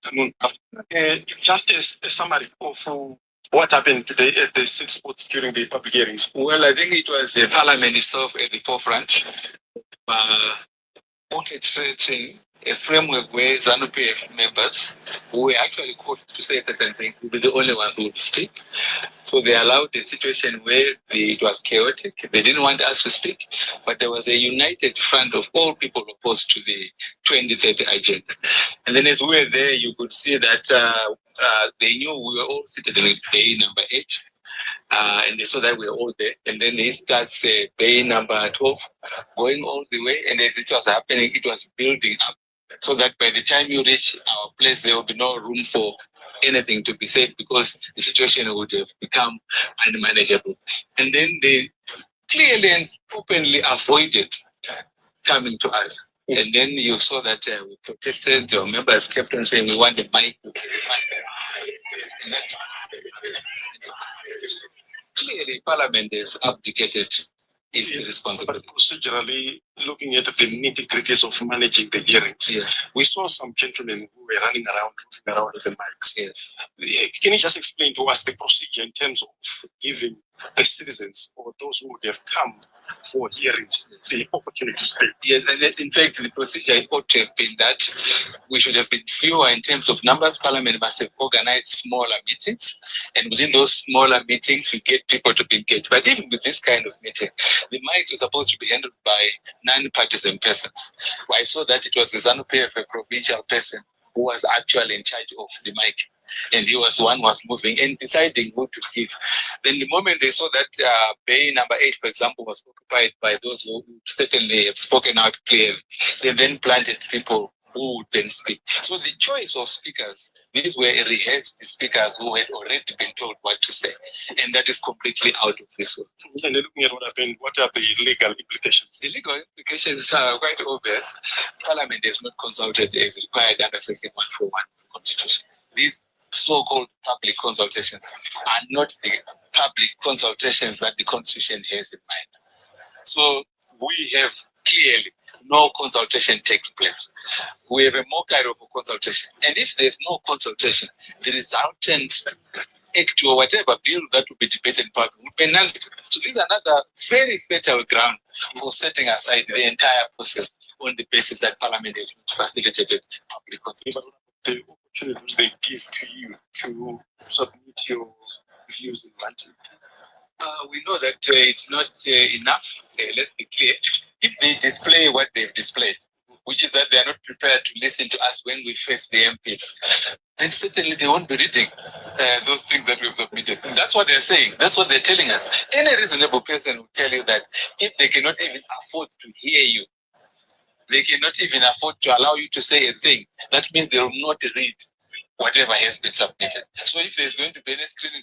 afternoon. Just as a summary of what happened today at the 6 spots during the public hearings. Well, I think it was the Parliament itself at the forefront, orchestrating a framework where ZANU PF members who were actually called to say certain things would be the only ones who would speak. So they allowed a situation where it was chaotic. They didn't want us to speak, but there was a united front of all people opposed to the 2030 agenda. And then as we were there, you could see that they knew we were all seated in bay number 8. And they saw that we were all there. And then he starts bay number 12 going all the way. And as it was happening, it was building up. So that by the time you reach our place, there will be no room for anything to be said because the situation would have become unmanageable. And then they clearly and openly avoided coming to us. And then you saw that we protested, your members kept on saying, we want the mic. And that, clearly, Parliament has abdicated its responsibility. But procedurally, looking at the nitty-gritties of managing the hearings, yes, we saw some gentlemen who were running around with the mics. Yes. Can you just explain to us the procedure in terms of giving the citizens or those who would have come for hearings the opportunity to speak? Yes, and in fact, the procedure ought to have been that we should have been fewer in terms of numbers. Parliament must have organized smaller meetings, and within those smaller meetings, you get people to be engaged. But even with this kind of meeting, the mics are supposed to be handled by non-partisan persons. I saw that it was the ZANU PF, a provincial person, who was actually in charge of the mic. And he was the one who was moving and deciding who to give. Then the moment they saw that bay number 8, for example, was occupied by those who certainly have spoken out clearly, they then planted people who would then speak. So the choice of speakers, these were rehearsed speakers who had already been told what to say. And that is completely out of this world. And looking at what happened, what are the legal implications? The legal implications are quite obvious. Parliament is not consulted as required under Section 141 of the Constitution. These so-called public consultations are not the public consultations that the Constitution has in mind. So we have clearly no consultation taking place. We have a mockery of a consultation. And if there's no consultation, the resultant act or whatever bill that will be debated in public will be nulled. So this is another very fatal ground for setting aside the entire process on the basis that Parliament has not facilitated public consultation. The opportunity they give to you to submit your views in writing? We know that it's not enough. Let's be clear. If they display what they've displayed, which is that they are not prepared to listen to us when we face the MPs, then certainly they won't be reading those things that we've submitted. And that's what they're saying. That's what they're telling us. Any reasonable person will tell you that if they cannot even afford to hear you, they cannot even afford to allow you to say a thing, that means they will not read whatever has been submitted. So if there's going to be any screening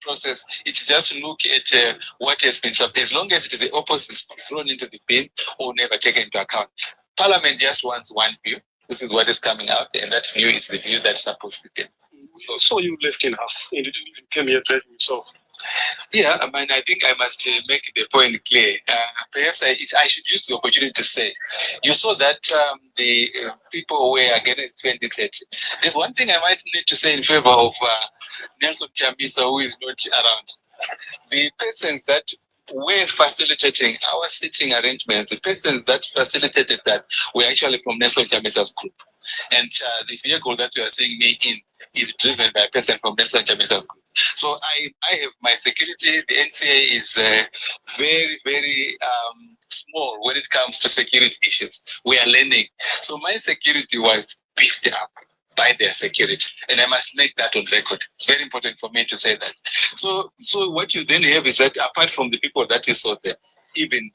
process, it's just to look at what has been submitted. As long as it is the opposite thrown into the bin or never taken into account. Parliament just wants one view. This is what is coming out, and that view is the view that supports the bin. So you left in half, and you didn't even come here driving yourself. Yeah, I mean, I think I must make the point clear. Perhaps I should use the opportunity to say, you saw that the people were against 2030. There's one thing I might need to say in favor of Nelson Chamisa, who is not around. The persons that were facilitating our sitting arrangement, the persons that facilitated that were actually from Nelson Chamisa's group. And the vehicle that we are seeing me in is driven by a person from Nelson Chamisa's group. So I have my security. The NCA is very, very small when it comes to security issues. We are learning. So my security was beefed up by their security. And I must make that on record. It's very important for me to say that. So what you then have is that apart from the people that you saw there, even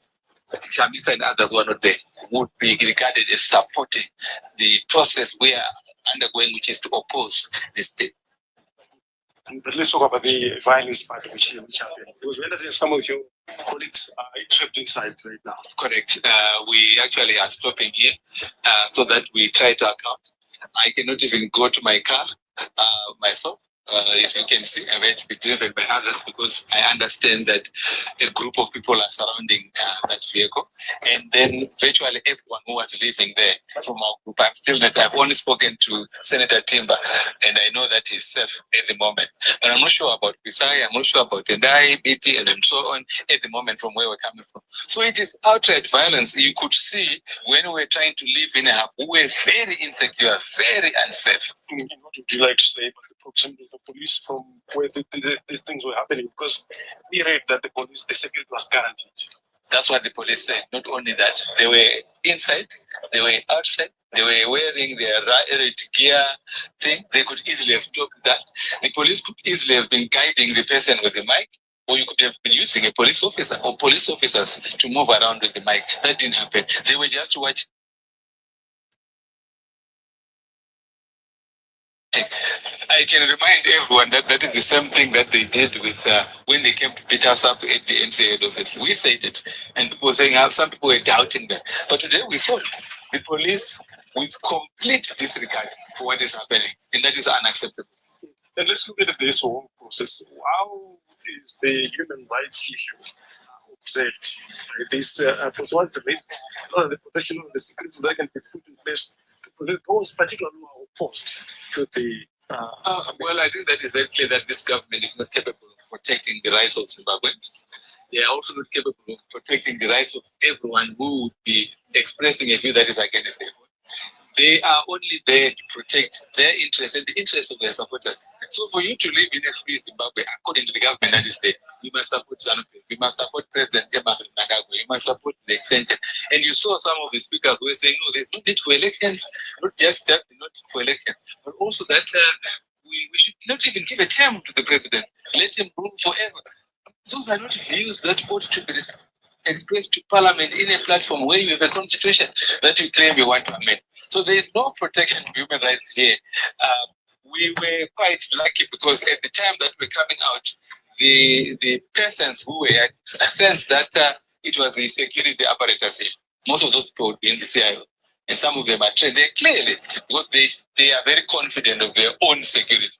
Chamisa and others who are not there would be regarded as supporting the process we are undergoing, which is to oppose this bill. But let's talk about the violence part which happened. Because we understand some of your colleagues are trapped inside right now. Correct. We actually are stopping here so that we try to account. I cannot even go to my car myself. As you can see, I've had to be driven by others because I understand that a group of people are surrounding that vehicle. And then virtually everyone who was living there from our group, I've only spoken to Senator Timber, and I know that he's safe at the moment. But I'm not sure about Pisai, I'm not sure about Tendai, BT, and so on at the moment from where we're coming from. So it is outright violence. You could see when we were trying to live in a hub, we were very insecure, very unsafe. What would you like to say about the proximity of the police from where these things were happening? Because we read that the security was guaranteed. That's what the police said. Not only that, they were inside, they were outside, they were wearing their riot gear thing. They could easily have stopped that. The police could easily have been guiding the person with the mic, or you could have been using a police officer or police officers to move around with the mic. That didn't happen. They were just watching. I can remind everyone that that is the same thing that they did with when they came to beat us up at the MCA head office. We said it, and people were saying some people were doubting that. But today we saw the police with complete disregard for what is happening, and that is unacceptable. And let's look at this whole process. How is the human rights issue observed by this? Because one of the risks, the professional, the security that can be put in place to those particularly who are opposed to the. Well, I think that is very clear that this government is not capable of protecting the rights of Zimbabweans. They are also not capable of protecting the rights of everyone who would be expressing a view that is against them. They are only there to protect their interests and the interests of their supporters. So for you to live in a free Zimbabwe, according to the government that is there, you must support ZANU, you must support President Emerson Mnangagwa, you must support the extension. And you saw some of the speakers were saying, no, there's no need for elections, not just that, not for elections, but also that we should not even give a term to the president. Let him rule forever. Those are not views that ought to be expressed to Parliament in a platform where you have a constitution that you claim you want to amend. So there is no protection of human rights here. We were quite lucky because at the time that we're coming out, the persons who were sensed that it was the security apparatus here. Most of those people would be in the CIO. And some of them are trained there clearly because they are very confident of their own security,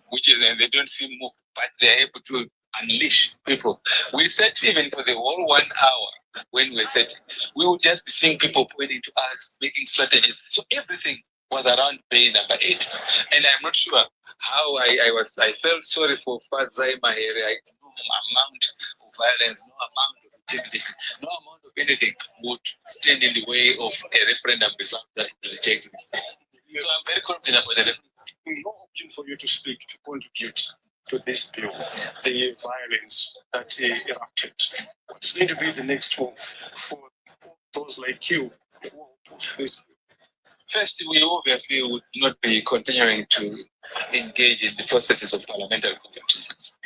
which is, and they don't seem moved, but they're able to unleash people. We said even for the whole 1 hour when we said, we would just be seeing people pointing to us, making strategies. So everything was around bay number 8. And I'm not sure how I felt sorry for Fadzai Mahere. I no amount of violence, no amount of intimidation, no amount of anything would stand in the way of a referendum result that would reject this thing. So I'm very confident about the referendum. No option for you to speak, to contribute to this bill, the violence that erupted. What's going to be the next move for those like you who oppose this bill? First, we obviously would not be continuing to engage in the processes of parliamentary consultations.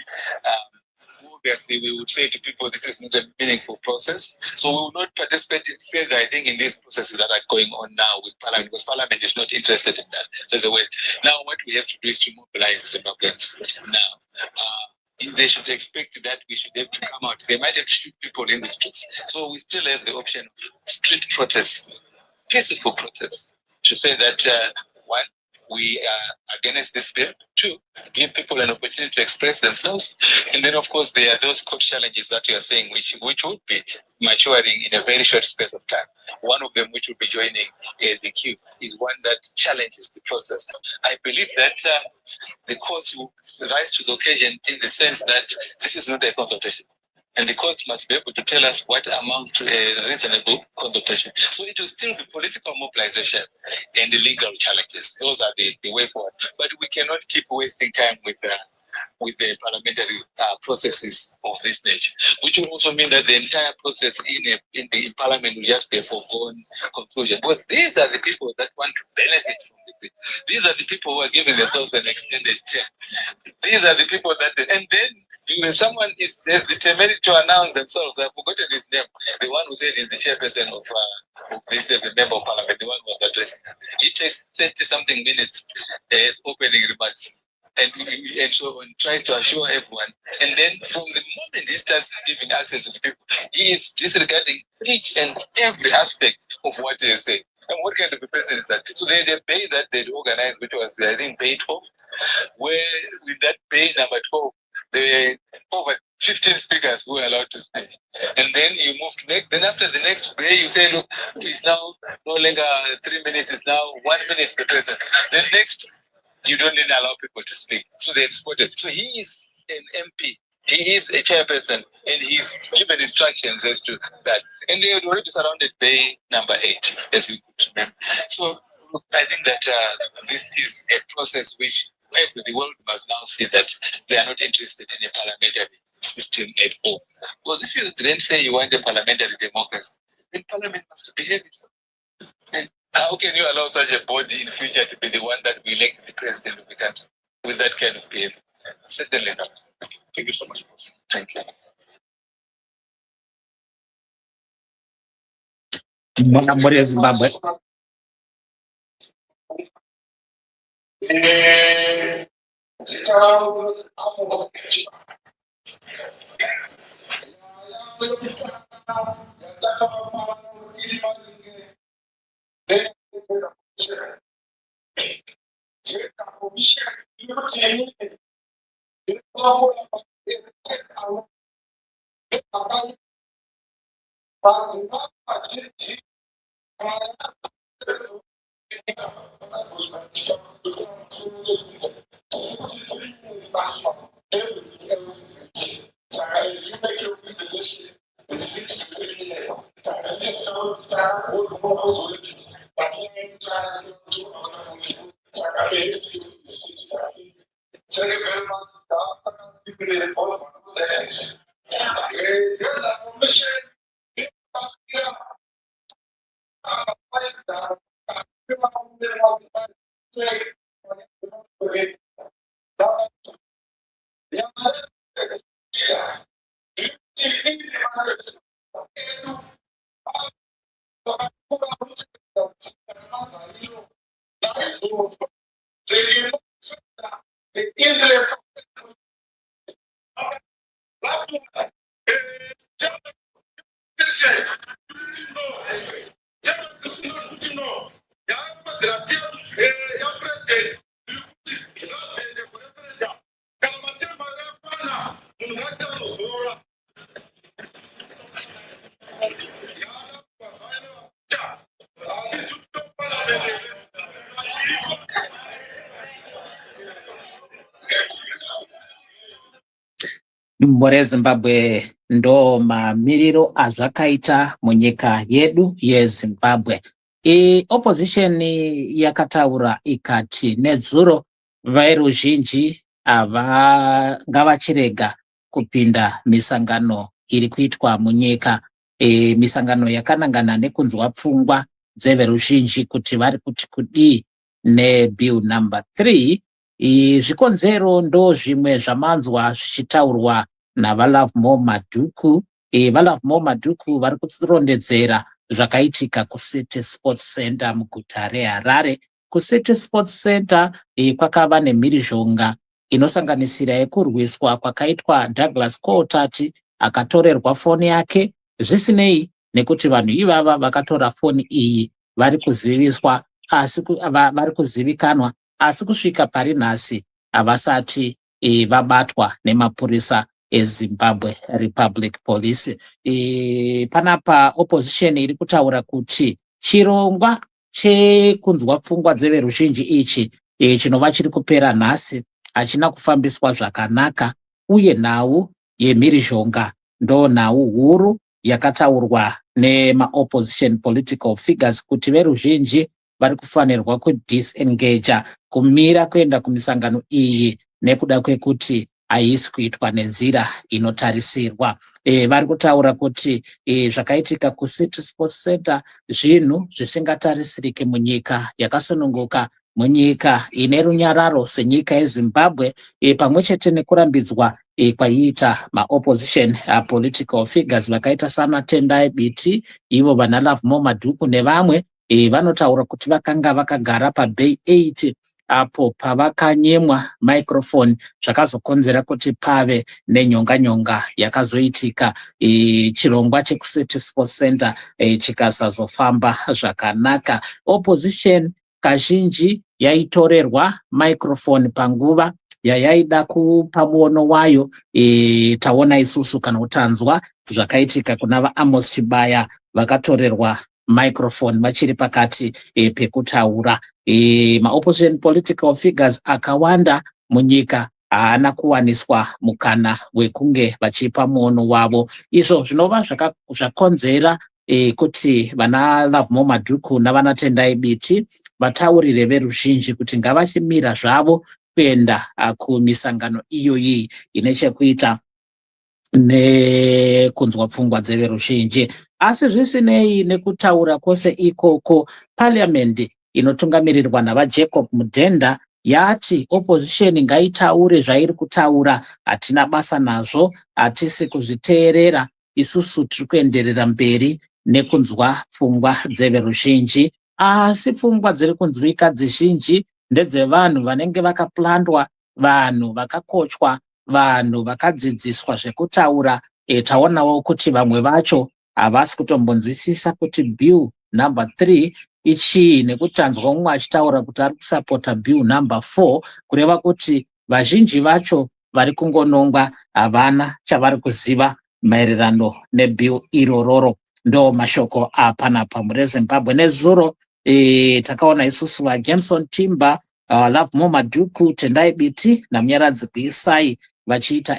Obviously, we would say to people, this is not a meaningful process. So we will not participate further, I think, in these processes that are going on now with Parliament, because Parliament is not interested in that. There's a way. Now, what we have to do is to mobilize Zimbabweans. Now, they should expect that we should have to come out. They might have to shoot people in the streets. So we still have the option of street protests, peaceful protests, to say that, one, we are against this bill. 2, give people an opportunity to express themselves. And then, of course, there are those court challenges that you are saying, which would be maturing in a very short space of time. One of them, which will be joining the queue, is one that challenges the process. I believe that the courts will rise to the occasion in the sense that this is not a consultation. And the courts must be able to tell us what amounts to a reasonable consultation. So it will still be political mobilization and the legal challenges. Those are the way forward. But we cannot keep wasting time with the parliamentary processes of this nature, which will also mean that the entire process in the parliament will just be a foregone conclusion. Because these are the people that want to benefit from the bill. These are the people who are giving themselves an extended term. These are the people that, and then if someone has the temerity to announce themselves, I've forgotten his name, the one who said he's the chairperson of this as a member of parliament, the one who was addressing. He takes 30-something minutes as opening remarks. And so on, tries to assure everyone. And then from the moment he starts giving access to the people, he is disregarding each and every aspect of what they say. And what kind of a person is that? So the debate that they'd organized, which was, I think, Bay 12, where with that bay number 12, there were over 15 speakers who were allowed to speak. And then you move to next, then after the next bay, you say, look, it's now no longer 3 minutes, it's now 1 minute per person. Then next, you don't even allow people to speak. So they exported. So he is an MP. He is a chairperson, and he's given instructions as to that. And they had already surrounded bay number 8, as you could remember. So look, I think that this is a process which the world must now see that they are not interested in a parliamentary system at all. Because if you then say you want a parliamentary democracy, then parliament must behave itself. And how can you allow such a body in future to be the one that will elect the president of the country with that kind of behavior? Certainly not. Thank you so much. Thank you. Mbona Zimbabwe. Mbore Zimbabwe ndo mamiriro azvakaita munyika yedu yeZimbabwe. Opposition yakataura ikati nedzuro vairuzhinji ngavachirega kupinda misangano iri kuitwa munyika, misangano yakanangana nekunzwa pfungwa dzeveruzhinji kuti vari kuti kudii nebill number 3. Zvikonzero ndo zvimwe zvamanzwa zvichitaurwa navaLovemore Madhuku. VaLovemore Madhuku vari kurondedzera zvakaitika kuCity Sports Center muguta reHarare. KuCity Sports Center kwakava nemhirizhonga inosanganisira yekurwiswa kwakaitwa Douglas Kootati akatorerwa foni yake, zvisinei nekuti vanhu ivava vakatora foni iyi vari kuziviswa vari kuzivikanwa, asi kusvika pari nhasi havasati vabatwa nemapurisa eZimbabwe Republic Police. Panapa opposition iri kutaura kuti chirongwa chekunzwa pfungwa dzeveruzhinji ichi chinova chiri kupera nhasi hachina kufambiswa zvakanaka, uye nhau yemhirizhonga ndo nhau huru yakataurwa nemaopposition political figures kuti veruzhinji vari kufanirwa kudisengaja kumira kuenda kumisangano iyi nekuda kwekuti haisi kuitwa nenzira inotarisirwa. Vari kutaura kuti zvakaitika kuCity Sports Center zvinhu zvisingatarisirike munyika yakasununguka, munyika ine runyararo senyika yeZimbabwe, pamwe chete nekurambidzwa kwaiita maopposition political figures vakaita sana Tendai Biti, ivo vanaLovemore Madhuku nevamwe. Vanotaura kuti vakanga vakagara paBay 8 apo pavakanyemwa microphone, zvakazokonzera kuti pave nenyonga yakazoitika, chirongwa chekuCity Sports Center chikasazofamba zvakanaka. Opposition kazhinji yaitorerwa microphone panguva yayaida kupa muono wayo. Taona isusu kana kutanzwa zvakaitika kuna vaAmos Chibaya vakatorerwa microphone vachiri pakati pekutaura. Maopposition political figures akawanda munyika haana kuwaniswa mukana wekunge vachipa muono wavo. Izvo zvinova zvakonzera kuti vana Lovemore Madhuku navana Tendai Biti vataurire veruzhinji kuti ngavachimira zvavo kuenda kumisangano iyoyi ine chekuita nekunzwa pfungwa dzeveruzhinji. Asi zvisinei nekutaura kwose ikoko, parliament inotungamirirwa navaJacob Mudhenda yati opposition ngaitaure zvairi kutaura, hatina basa nazvo, hatisi kuzviteerera, isusu tiri kuenderera mberi nekunzwa pfungwa dzeveruzhinji. Asi pfungwa dziri kunzwika dzizhinji ndedzevanhu vanenge vakaplandwa, vanhu vakakochwa, vanhu vakadzidziswa zvekutaura. Taonawo kuti vamwe vacho havasi kutombonzwisisa kuti bill number 3 ichii, nekutanzwa mumwe achitaura kuti ari kusapota bill number 4, kureva kuti vazhinji vacho vari kungonongwa, havana chavari kuziva maererano nebill irororo. Ndo mashoko apanapa mure Zimbabwe. Nezuro takaona isusu vaJameson Timber, Lovemore Madhuku, Tendai Biti naMunyaradzi Kuisai vachiita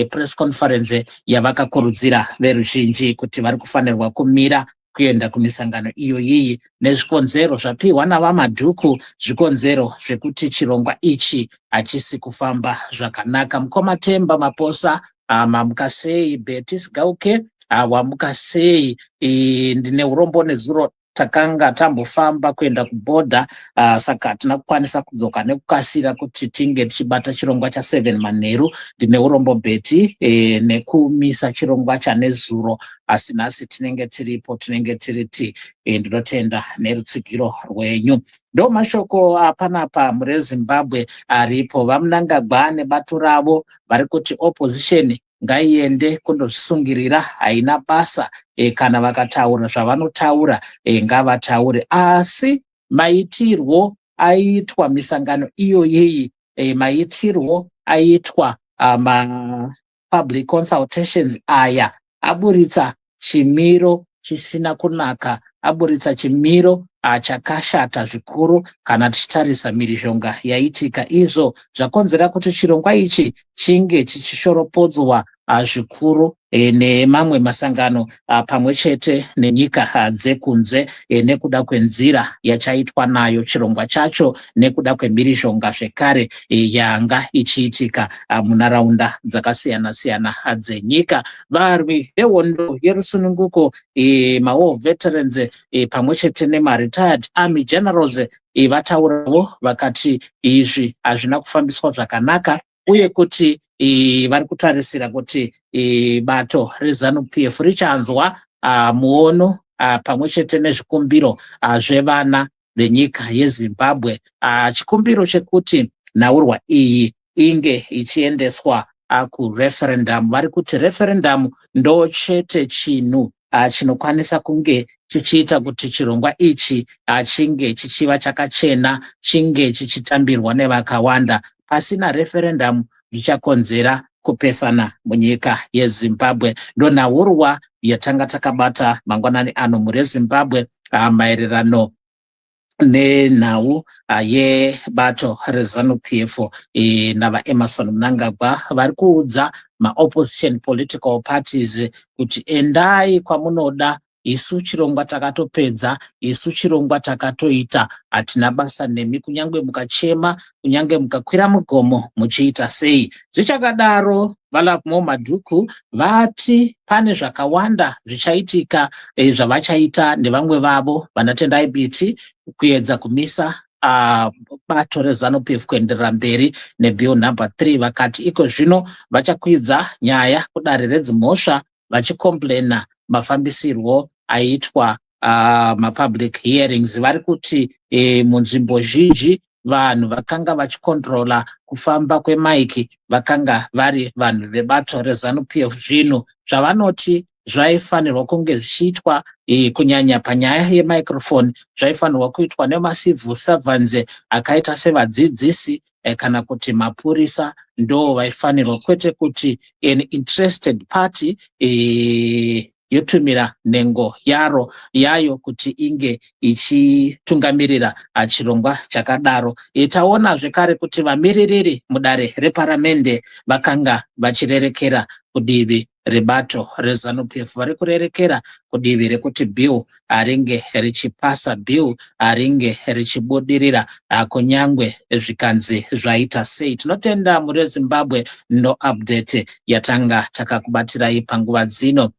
press conference yavakakurudzira veruzhinji kuti vari kufanirwa kumira kuenda kumisangano iyoyi nezvikonzero zvapiwa navaMadhuku, zvikonzero zvekuti chirongwa ichi hachisi kufamba zvakanaka. Mukoma Temba Maposa, mamuka sei? Betis Gauke, wamuka sei? Ndine urombo nezuro takanga tambofamba kuenda kubhodha, saka hatina kukwanisa kudzoka nekukasira kuti tinge tichibata chirongwa cha7 manheru. Ndine urombo Beti nekumisa chirongwa chanezuro, asi nhasi tinenge tiripo, tinenge tiriti. Ndinotenda nerutsigiro rwenyu. Ndo mashoko apanapa mure Zimbabwe aripo. VaMunangagwa nebato ravo vari kuti opposition ngaiende kundozvisungirira, haina basa. Kana vakataura zvavanotaura ngavataure, asi maitirwo aiitwa misangano iyoyi, maitirwo aiitwa public consultations aya aburitsa chimiro chisina kunaka, aburitsa chimiro chakashata zvikuru kana tichitarisa mhirizhonga yaitika. Izvo zvakonzera kuti chirongwa ichi chinge chichishoropodzwa zvikuru nemamwe masangano pamwe chete nenyika dzekunze, nekuda kwenzira yachaitwa nayo chirongwa chacho, nekuda kwemhirizhonga zvekare yanga ichiitika munharaunda dzakasiyana-siyana dzenyika. Varwi vehondo yerusununguko, mawar veterans pamwe chete nemaretired army generals vataurawo vakati izvi hazvina kufambiswa zvakanaka, uye kuti vari kutarisira kuti bato reZANU PF richanzwa muono pamwe chete nezvikumbiro zvevana venyika yeZimbabwe, chikumbiro chekuti nhaurwa iyi inge ichiendeswa kureferendum. Vari kuti referendum ndo chete chinhu chinokwanisa kunge chichiita kuti chirongwa ichi chinge chichiva chakachena, chinge chichitambirwa nevakawanda. Pasina referendum zvichakonzera kupesana munyika yeZimbabwe. Ndo nhaurwa yatanga takabata mangwanani ano mure Zimbabwe maererano nenhau yebato reZANU PF navaEmerson Mnangagwa vari kuudza maopposition political parties kuti endai kwamunoda, isu chirongwa takatopedza, isu chirongwa takatoita, hatina basa nemi, kunyange mukachema, kunyange mukakwira mugomo muchiita sei. Zvichakadaro vaLovemore Madhuku vati pane zvakawanda zvichaitika zvavachaita nevamwe vavo vana Tendai Biti kuedza kumisa bato reZANU PF kuenderera mberi nebill number 3. Vakati iko zvino vachakwidza nyaya kudare redzimhosva vachikomplena mafambisirwo aitwa mapublic hearings. Vari kuti munzvimbo zhinji vanhu vakanga vachikontrola kufamba kwemaiki vakanga vari vanhu vebato reZANU PF. Zvinhu zvavanoti zvaifanirwa kunge zvichiitwa kunyanya panyaya yemicrophone zvaifanirwa kuitwa nemacivil servants akaita sevadzidzisi kana kuti mapurisa ndo vaifanirwa, kwete kuti an interested party yotumira nhengo yayo kuti inge ichitungamirira chirongwa chakadaro. Taona zvekare kuti vamiririri mudare reparamende vakanga vachirerekera kudivi rebato rezanu PF, vari kurerekera kudivi rekuti bill ringe richipasa, bill ringe richibudirira kunyangwe zvikanzi zvaita sei. Tinotenda muri Zimbabwe no update yatanga takakubatirai panguva dzino.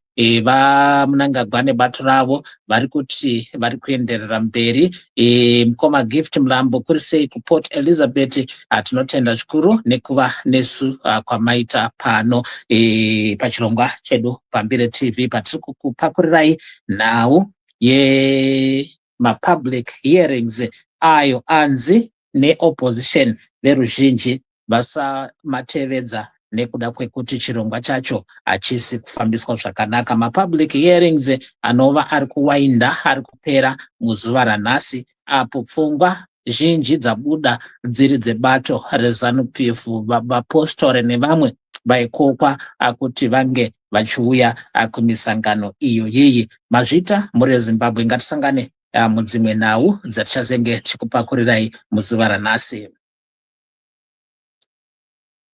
Vamunangagwa nebato ravo vari kuti vari kuenderera mberi. Mukoma Gift Mlambo kuri sei kuPort Elizabeth, tinotenda zvikuru nekuva nesu kwamaita pano pachirongwa chedu Pambire TV patiri kukupakurirai nhau yemapublic hearings ayo anzi neopposition veruzhinji vasamatevedza nekuda kwekuti chirongwa chacho hachisi kufambiswa zvakanaka. Mapublic hearings anova ari kuwainda, ari kupera muzuva ranhasi, apo pfungwa zhinji dzabuda dziri dzebato rezanu PF, vapostore nevamwe vaikokwa kuti vange vachiuya kumisangano iyo yiyi. Mazvita muri Zimbabwe, ngatisangane mudzimwe nhau dzatichazenge tichikupakurirai muzuva ranhasi.